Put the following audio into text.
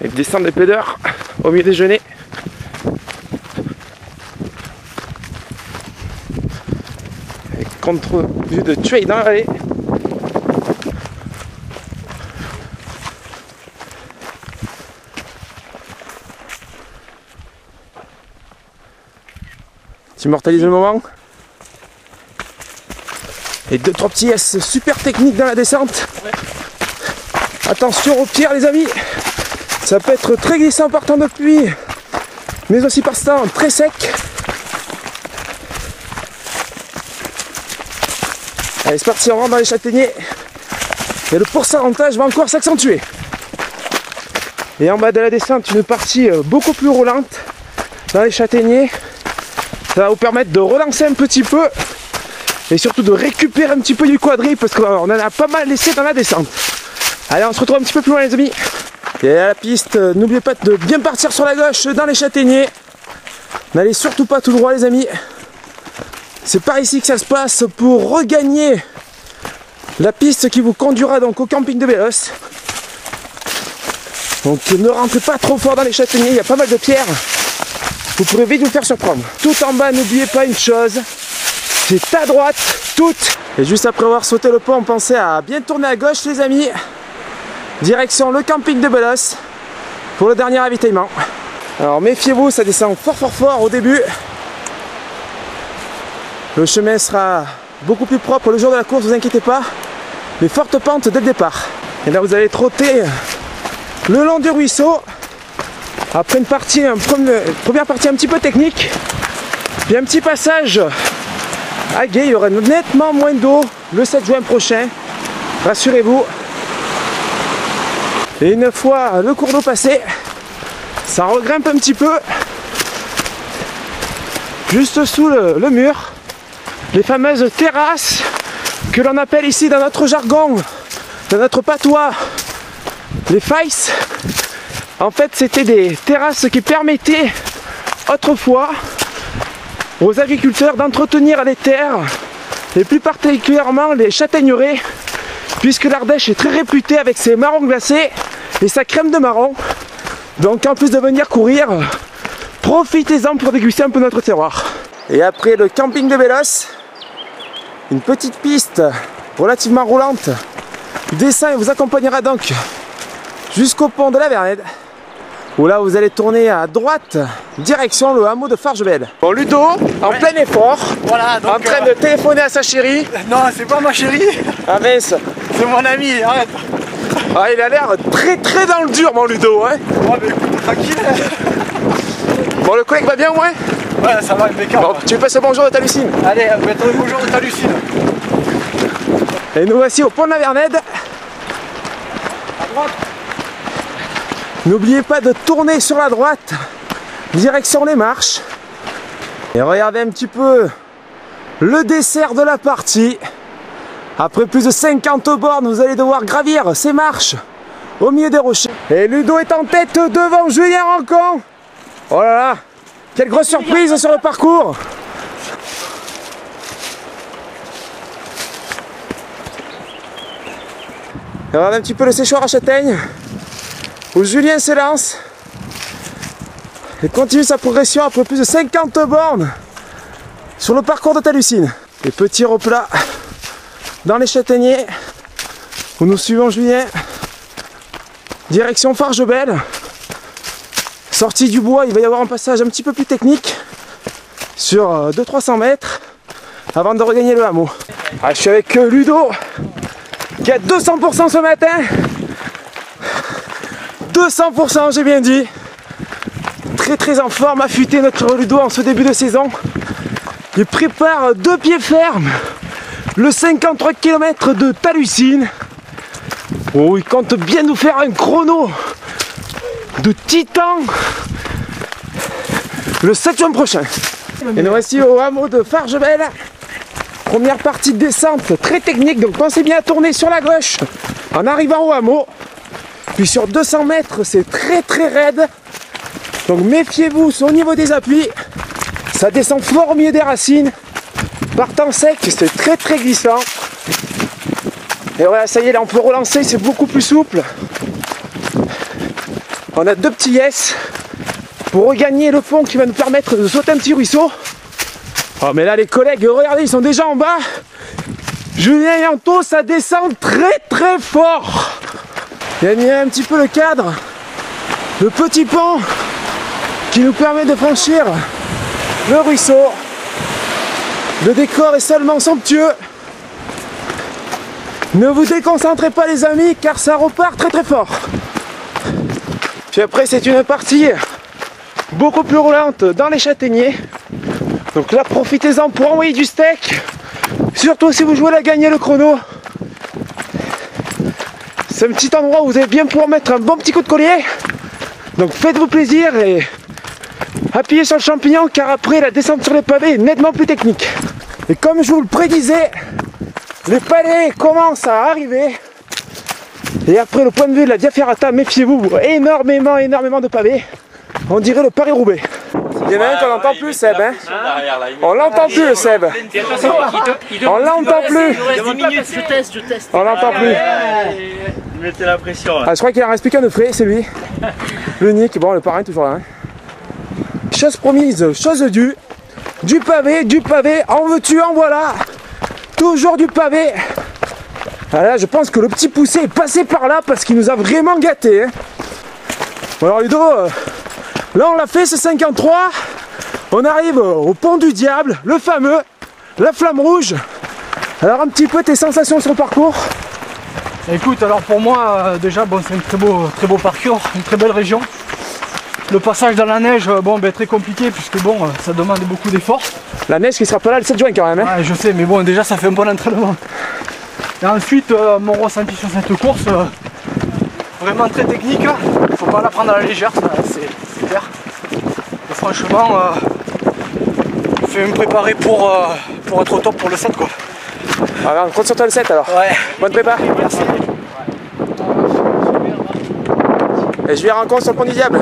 Et descendre des plaideurs au milieu déjeuner. Et contre-vue de Tueil dans la vallée. Tu immortalises le moment. Et 2-3 petits S super techniques dans la descente. Ouais. Attention aux pierres les amis. Ça peut être très glissant par temps de pluie, mais aussi par ce temps très sec. Allez c'est parti, on rentre dans les châtaigniers. Et le pourcentage va encore s'accentuer. Et en bas de la descente, une partie beaucoup plus roulante dans les châtaigniers. Ça va vous permettre de relancer un petit peu et surtout de récupérer un petit peu du quadrille parce qu'on en a pas mal laissé dans la descente. Allez, on se retrouve un petit peu plus loin les amis. Et à la piste, n'oubliez pas de bien partir sur la gauche dans les châtaigniers. N'allez surtout pas tout droit les amis. C'est par ici que ça se passe pour regagner la piste qui vous conduira donc au camping de Bellos. Donc ne rentrez pas trop fort dans les châtaigniers, il y a pas mal de pierres. Vous pourrez vite vous faire surprendre. Tout en bas, n'oubliez pas une chose, c'est à droite, toute. Et juste après avoir sauté le pont, pensez à bien tourner à gauche les amis. Direction le camping de Bellos pour le dernier ravitaillement. Alors méfiez-vous, ça descend fort au début. Le chemin sera beaucoup plus propre le jour de la course, vous inquiétez pas. Mais forte pente dès le départ. Et là vous allez trotter le long du ruisseau. Après une première partie un petit peu technique, puis un petit passage à gué, il y aura nettement moins d'eau le 7 juin prochain, rassurez-vous. Et une fois le cours d'eau passé, ça regrimpe un petit peu, juste sous le mur, les fameuses terrasses que l'on appelle ici dans notre jargon, dans notre patois, les failles. En fait, c'était des terrasses qui permettaient autrefois aux agriculteurs d'entretenir les terres, et plus particulièrement les châtaigneraies, puisque l'Ardèche est très réputée avec ses marrons glacés et sa crème de marron. Donc en plus de venir courir, profitez-en pour déguster un peu notre terroir. Et après le camping de Bellos, une petite piste relativement roulante descend et vous accompagnera donc jusqu'au pont de la Vernède, où là vous allez tourner à droite, direction le hameau de Fargebel. Bon, Ludo, en plein effort, voilà, donc, en train de téléphoner à sa chérie. Non, c'est pas ma chérie. Ah mince. C'est mon ami, arrête. Ah, il a l'air très dans le dur mon Ludo, hein. Ouais, mais écoute, tranquille. Bon, le collègue va bien au moins? Ouais, ça va, impeccable. Bon, tu veux passer le bonjour de Talucine? Allez, le bonjour de Talucine. Et nous voici au pont de la Vernède. À droite. N'oubliez pas de tourner sur la droite, direction les marches. Et regardez un petit peu le dessert de la partie. Après plus de 50 bornes, vous allez devoir gravir ces marches au milieu des rochers. Et Ludo est en tête devant Julien Rancon. Oh là là, quelle grosse surprise sur le parcours. Et regardez un petit peu le séchoir à châtaigne, où Julien s'élance et continue sa progression après plus de 50 bornes sur le parcours de Talucine. Et petit replat dans les châtaigniers où nous suivons Julien, direction Fargebel. Sortie du bois, il va y avoir un passage un petit peu plus technique sur 200-300 mètres avant de regagner le hameau. Ah, je suis avec Ludo qui a 200% ce matin. 200%, j'ai bien dit. Très en forme, affûté notre Ludo en ce début de saison. Il prépare de pied ferme le 53 km de Talucine. Oh, il compte bien nous faire un chrono de titan le 7 juin prochain. Et nous voici au hameau de Fargebel. Première partie de descente très technique, donc pensez bien à tourner sur la gauche en arrivant au hameau. Puis sur 200 mètres, c'est très raide. Donc méfiez-vous au niveau des appuis. Ça descend fort au milieu des racines. Par temps sec, c'est très glissant. Et voilà, ça y est, là on peut relancer, c'est beaucoup plus souple. On a 2 petits yes pour regagner le fond qui va nous permettre de sauter un petit ruisseau. Oh mais là les collègues, regardez, ils sont déjà en bas. Julien et Anto, ça descend très très fort. Il a mis un petit peu le cadre, le petit pont qui nous permet de franchir le ruisseau. Le décor est seulement somptueux. Ne vous déconcentrez pas les amis, car ça repart très très fort. Puis après c'est une partie beaucoup plus roulante dans les châtaigniers. Donc là profitez-en pour envoyer du steak. Surtout si vous jouez à gagner le chrono. C'est un petit endroit où vous allez bien pouvoir mettre un bon petit coup de collier. Donc faites-vous plaisir et appuyez sur le champignon, car après la descente sur les pavés est nettement plus technique. Et comme je vous le prédisais, les palais commencent à arriver. Et après le point de vue de la Via Ferrata, méfiez-vous, énormément de pavés. On dirait le Paris-Roubaix. Il y en a un qu'on n'entend plus, Seb. Hein. On l'entend plus, le Seb. On l'entend plus. Je teste. On l'entend plus. Mettez la pression. Ah, je crois qu'il en reste plus qu'un de frais, c'est lui. L'unique, bon, le parrain est toujours là. Hein. Chose promise, chose due. Du pavé, en veux-tu, en voilà. Toujours du pavé. Ah là, je pense que le petit poussé est passé par là parce qu'il nous a vraiment gâtés. Hein. Bon, alors Ludo, là on l'a fait, c'est 53. On arrive au pont du diable, le fameux, la flamme rouge. Alors un petit peu tes sensations sur le parcours? Écoute, alors pour moi, déjà, bon, c'est un très beau parcours, une très belle région. Le passage dans la neige, bon, ben, très compliqué puisque bon, ça demande beaucoup d'efforts. La neige qui sera pas là le 7 juin quand même. Hein. Ouais, je sais, mais bon, déjà ça fait un bon entraînement. Et ensuite, mon ressenti sur cette course, vraiment très technique. Il faut pas la prendre à la légère, c'est clair. Et franchement, je vais me préparer pour être au top pour le 7 quoi. Alors, on compte sur toi le 7 alors. Ouais. Bonne prépa. Merci. Et je vais rencontrer sur le pont du diable.